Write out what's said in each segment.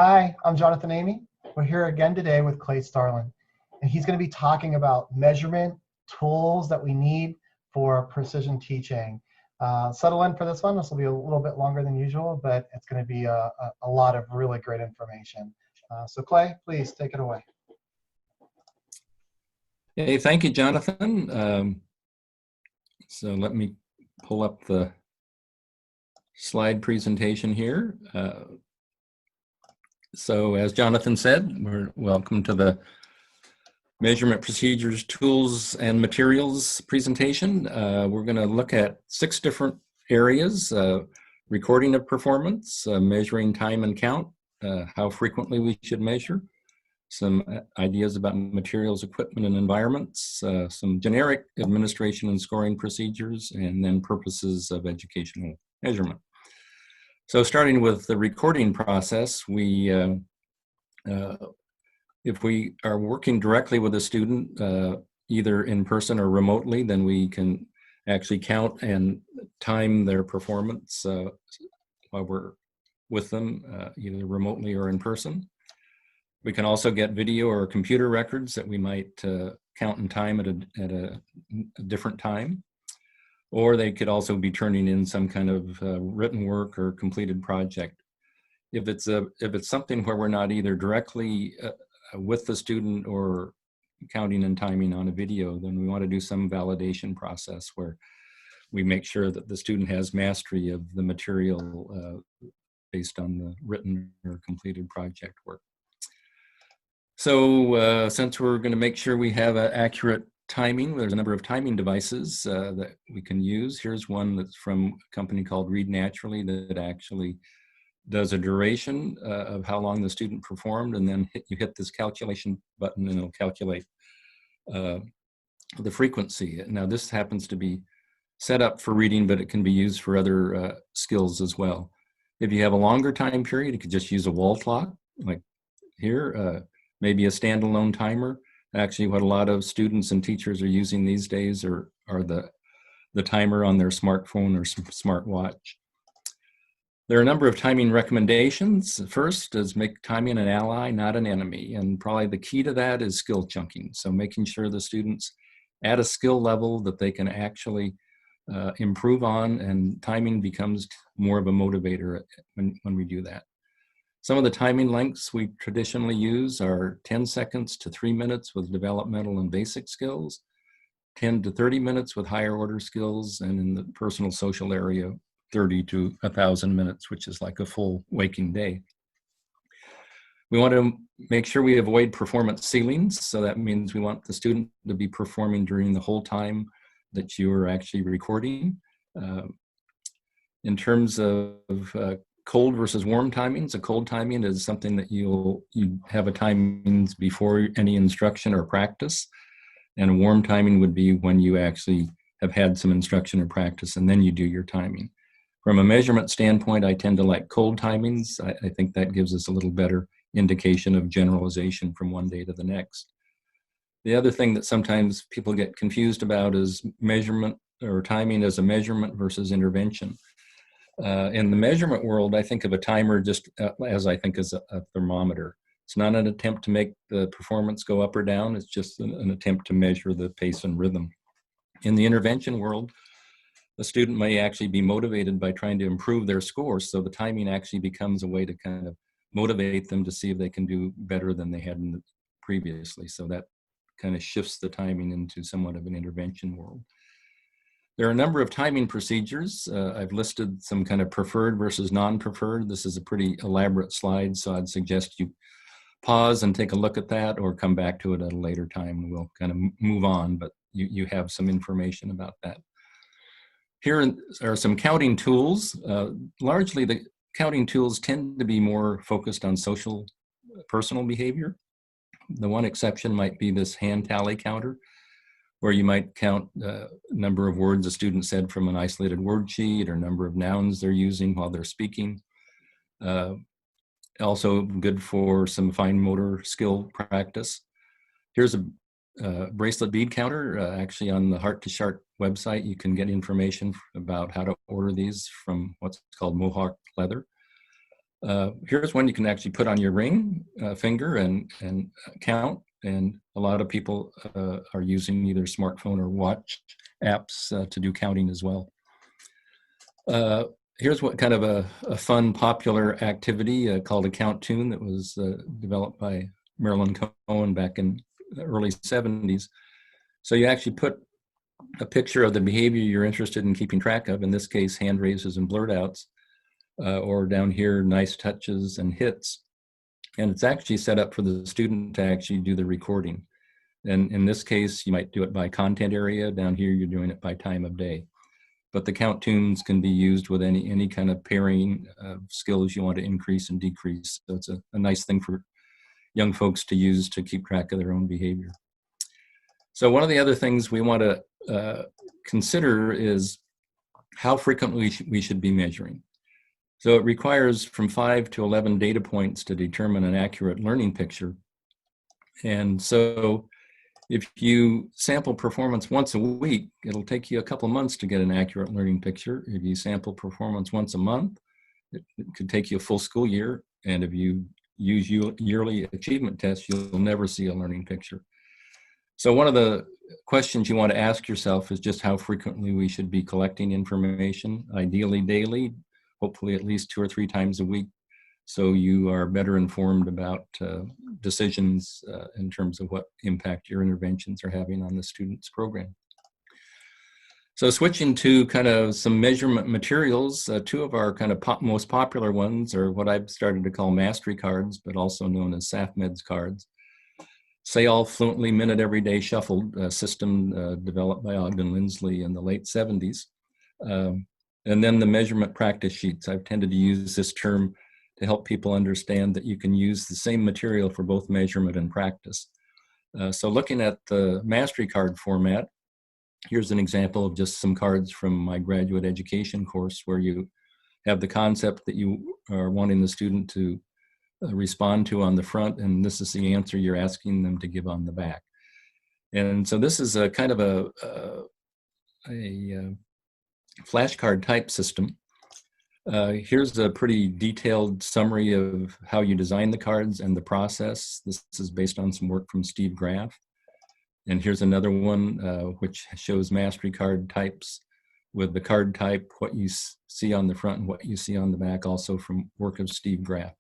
Hi, I'm Jonathan Amy. We're here again today with Clay Starlin, and he's going to be talking about measurement tools that we need for precision teaching. Settle in for this one. This will be a little bit longer than usual, but it's going to be a lot of really great information. So Clay, please take it away. Hey, thank you, Jonathan. So let me pull up the slide presentation here. So as Jonathan said, we're welcome to the Measurement Procedures, Tools, and Materials presentation. We're going to look at 6 different areas: recording of performance, measuring time and count, how frequently we should measure, some ideas about materials, equipment, and environments, some generic administration and scoring procedures, and then purposes of educational measurement. So starting with the recording process, if we are working directly with a student, either in person or remotely, then we can actually count and time their performance while we're with them, either remotely or in person. We can also get video or computer records that we might count and time at a different time. Or they could also be turning in some kind of written work or completed project. If it's something where we're not either directly with the student or counting and timing on a video, then we want to do some validation process where we make sure that the student has mastery of the material based on the written or completed project work. So since we're going to make sure we have an accurate timing, there's a number of timing devices that we can use. Here's one that's from a company called Read Naturally that actually does a duration of how long the student performed, and then you hit this calculation button and it'll calculate the frequency. Now this happens to be set up for reading, but it can be used for other skills as well. If you have a longer time period, you could just use a wall clock, like here, maybe a standalone timer. Actually, what a lot of students and teachers are using these days are the timer on their smartphone or smartwatch. There are a number of timing recommendations. First is make timing an ally, not an enemy. And probably the key to that is skill chunking. So making sure the students at a skill level that they can actually improve on, and timing becomes more of a motivator when we do that. Some of the timing lengths we traditionally use are 10 seconds to 3 minutes with developmental and basic skills, 10 to 30 minutes with higher order skills, and in the personal social area, 30 to 1,000 minutes, which is like a full waking day. We want to make sure we avoid performance ceilings. So that means we want the student to be performing during the whole time that you are actually recording. In terms of cold versus warm timings, a cold timing is something that you have a timings before any instruction or practice. And a warm timing would be when you actually have had some instruction or practice, and then you do your timing. From a measurement standpoint, I tend to like cold timings. I think that gives us a little better indication of generalization from one day to the next. The other thing that sometimes people get confused about is measurement or timing as a measurement versus intervention. In the measurement world, I think of a timer just as I think as a thermometer. It's not an attempt to make the performance go up or down. It's just an attempt to measure the pace and rhythm. In the intervention world, a student may actually be motivated by trying to improve their scores, so the timing actually becomes a way to kind of motivate them to see if they can do better than they had previously. So that kind of shifts the timing into somewhat of an intervention world. There are a number of timing procedures. I've listed some kind of preferred versus non-preferred. This is a pretty elaborate slide, so I'd suggest you pause and take a look at that, or come back to it at a later time. We'll kind of move on, but you have some information about that. Here are some counting tools. Largely, the counting tools tend to be more focused on social, personal behavior. The one exception might be this hand tally counter, where you might count the number of words a student said from an isolated word sheet, or number of nouns they're using while they're speaking. Also good for some fine motor skill practice. Here's a bracelet bead counter. Actually, on the Heart to Chart website, you can get information about how to order these from what's called Mohawk leather. Here's one you can actually put on your ring finger and count. And a lot of people are using either smartphone or watch apps to do counting as well. Here's what kind of a fun, popular activity called a count tune that was developed by Marilyn Cohen back in the early 70s. So you actually put a picture of the behavior you're interested in keeping track of, in this case, hand raises and blurt outs, or down here, nice touches and hits. And it's actually set up for the student to actually do the recording. And in this case, you might do it by content area. Down here, you're doing it by time of day. But the count tunes can be used with any kind of pairing of skills you want to increase and decrease. So it's a nice thing for young folks to use to keep track of their own behavior. So one of the other things we want to consider is how frequently we should be measuring. So it requires from 5 to 11 data points to determine an accurate learning picture. And so if you sample performance once a week, it'll take you a couple months to get an accurate learning picture. If you sample performance once a month, it could take you a full school year. And if you use yearly achievement tests, you'll never see a learning picture. So one of the questions you want to ask yourself is just how frequently we should be collecting information, ideally daily, hopefully at least 2 or 3 times a week, so you are better informed about decisions in terms of what impact your interventions are having on the student's program. So switching to kind of some measurement materials, 2 of our kind of most popular ones are what I've started to call mastery cards, but also known as SAFMEDS cards. Say All Fluently Minute Every Day Shuffled, system developed by Ogden Lindsley in the late 70s. And then the measurement practice sheets. I've tended to use this term to help people understand that you can use the same material for both measurement and practice. So looking at the mastery card format, here's an example of just some cards from my graduate education course where you have the concept that you are wanting the student to respond to on the front, and this is the answer you're asking them to give on the back. And so this is a kind of a flashcard type system. Here's a pretty detailed summary of how you design the cards and the process. This is based on some work from Steve Graff. And here's another one which shows mastery card types with the card type, what you see on the front and what you see on the back, also from work of Steve Graff.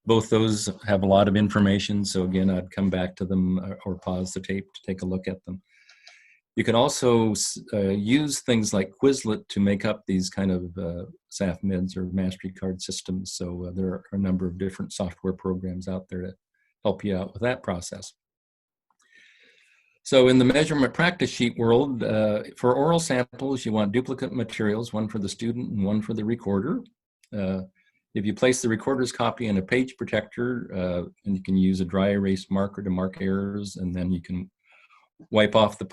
Both those have a lot of information, so again, I'd come back to them or pause the tape to take a look at them. You can also use things like Quizlet to make up these kind of SAFMEDS or mastery card systems. So there are a number of different software programs out there to help you out with that process. So in the measurement practice sheet world, for oral samples, you want duplicate materials, one for the student and one for the recorder. If you place the recorder's copy in a page protector, and you can use a dry erase marker to mark errors, and then you can wipe off the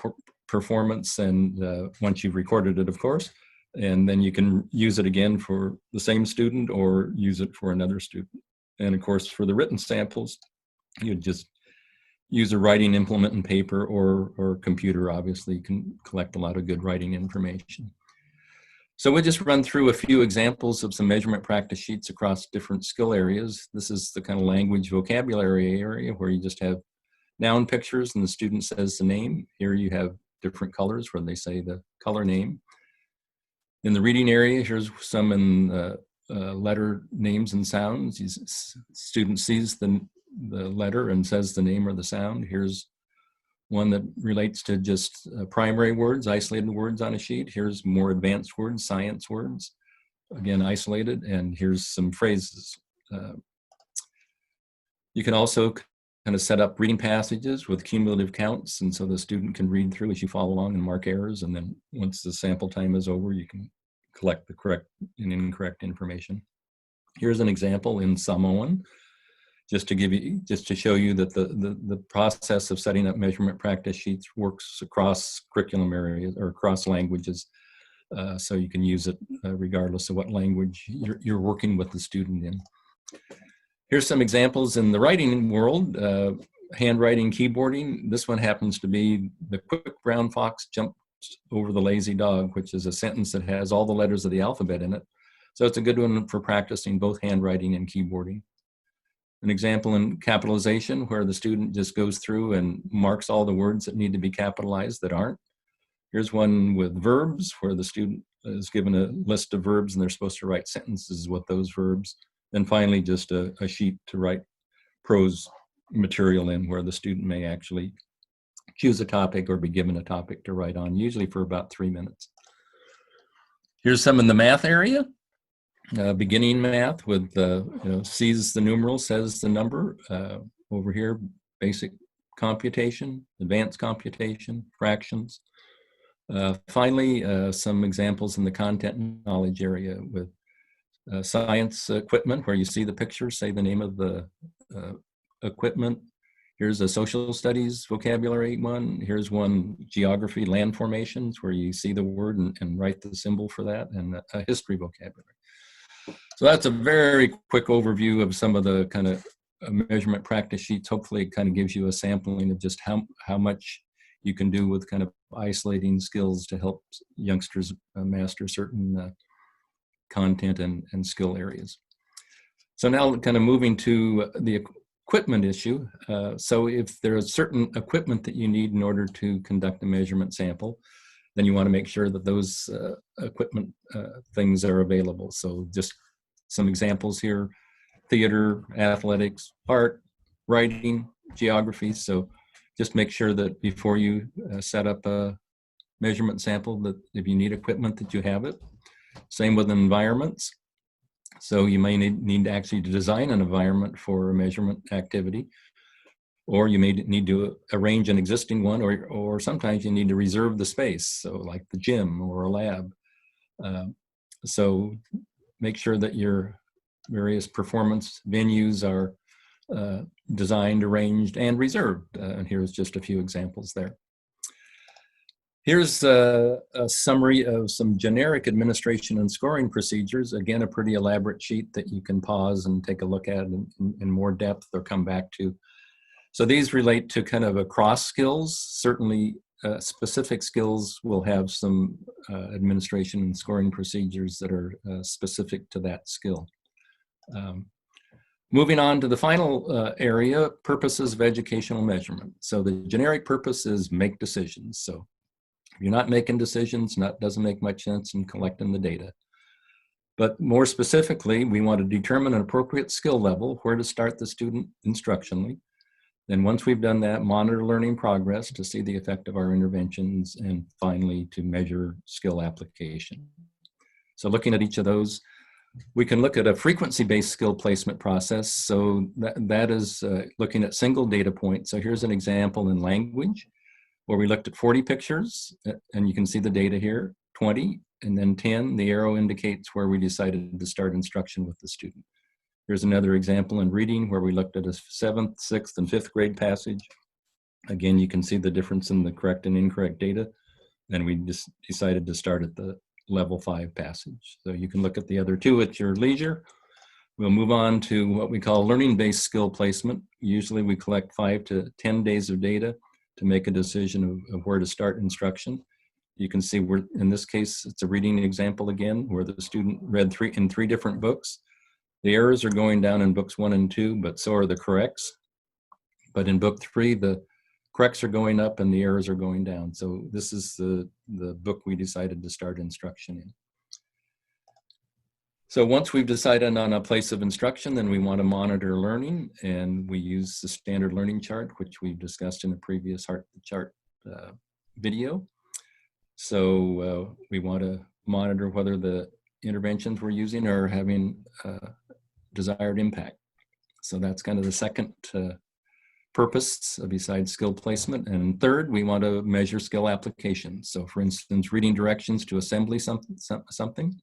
performance and once you've recorded it, of course, and then you can use it again for the same student or use it for another student. And of course, for the written samples, you just use a writing implement and paper or computer. Obviously, you can collect a lot of good writing information. So we'll just run through a few examples of some measurement practice sheets across different skill areas. This is the kind of language vocabulary area where you just have noun pictures and the student says the name. Here you have different colors where they say the color name. In the reading area, here's some in letter names and sounds. Student sees the letter and says the name or the sound. Here's one that relates to just primary words, isolated words on a sheet. Here's more advanced words, science words, again, isolated. And here's some phrases. You can also kind of set up reading passages with cumulative counts. And so the student can read through as you follow along and mark errors. And then once the sample time is over, you can collect the correct and incorrect information. Here's an example in Samoan, just to show you that the process of setting up measurement practice sheets works across curriculum areas or across languages. So you can use it regardless of what language you're working with the student in. Here's some examples in the writing world. Handwriting, keyboarding. This one happens to be the quick brown fox jumped over the lazy dog, which is a sentence that has all the letters of the alphabet in it. So it's a good one for practicing both handwriting and keyboarding. An example in capitalization where the student just goes through and marks all the words that need to be capitalized that aren't. Here's one with verbs where the student is given a list of verbs and they're supposed to write sentences with those verbs. And finally, just a sheet to write prose material in where the student may actually choose a topic or be given a topic to write on, usually for about 3 minutes. Here's some in the math area. Beginning math with, sees the numeral, says the number. Over here, basic computation, advanced computation, fractions. Finally, some examples in the content knowledge area with science equipment, where you see the picture, say the name of the equipment. Here's a social studies vocabulary one. Here's one, geography, land formations, where you see the word and write the symbol for that, and a history vocabulary. So that's a very quick overview of some of the kind of measurement practice sheets. Hopefully it kind of gives you a sampling of just how much you can do with kind of isolating skills to help youngsters master certain content and skill areas. So now kind of moving to the equipment issue. So if there is certain equipment that you need in order to conduct a measurement sample, then you want to make sure that those equipment things are available. So just some examples here: theater, athletics, art, writing, geography. So just make sure that before you set up a measurement sample, that if you need equipment, that you have it. Same with environments. So you may need to actually design an environment for a measurement activity, or you may need to arrange an existing one, or sometimes you need to reserve the space, so like the gym or a lab. So make sure that your various performance venues are designed, arranged, and reserved. And here's just a few examples there. Here's a summary of some generic administration and scoring procedures. Again, a pretty elaborate sheet that you can pause and take a look at in more depth or come back to. So these relate to kind of across skills. Certainly specific skills will have some administration and scoring procedures that are specific to that skill. Moving on to the final area, purposes of educational measurement. So the generic purpose is make decisions. So if you're not making decisions, doesn't make much sense in collecting the data. But more specifically, we want to determine an appropriate skill level, where to start the student instructionally. Then once we've done that, monitor learning progress to see the effect of our interventions, and finally to measure skill application. So looking at each of those, we can look at a frequency-based skill placement process. So that is looking at single data points. So here's an example in language where we looked at 40 pictures, and you can see the data here, 20, and then 10. The arrow indicates where we decided to start instruction with the student. Here's another example in reading where we looked at a 7th, 6th, and 5th grade passage. Again, you can see the difference in the correct and incorrect data, and we just decided to start at the level 5 passage. So you can look at the other two at your leisure. We'll move on to what we call learning-based skill placement. Usually we collect 5 to 10 days of data to make a decision of where to start instruction. You can see we're, in this case, it's a reading example again, where the student read in three different books. The errors are going down in books 1 and 2, but so are the corrects. But in book 3, the corrects are going up and the errors are going down. So this is the book we decided to start instruction in. So once we've decided on a place of instruction, then we want to monitor learning, and we use the Standard Learning Chart, which we've discussed in a previous Heart Chart video. So we want to monitor whether the interventions we're using are having desired impact. So that's kind of the second purpose besides skill placement. And third, we want to measure skill application. So for instance, reading directions to assembly something,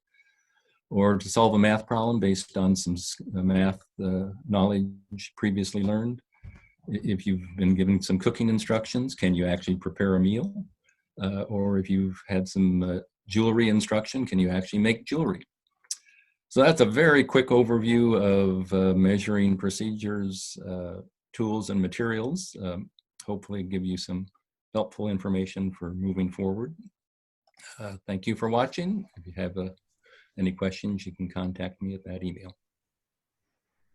or to solve a math problem based on some math knowledge previously learned. If you've been given some cooking instructions, can you actually prepare a meal? Or if you've had some jewelry instruction, can you actually make jewelry? So that's a very quick overview of measuring procedures, tools, and materials. Hopefully give you some helpful information for moving forward. Thank you for watching. If you have any questions, you can contact me at that email.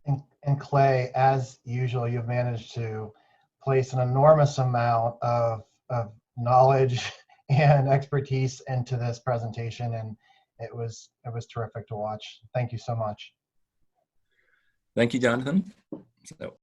And Clay, as usual, you've managed to place an enormous amount of knowledge and expertise into this presentation, and it was terrific to watch. Thank you so much. Thank you, Jonathan. So.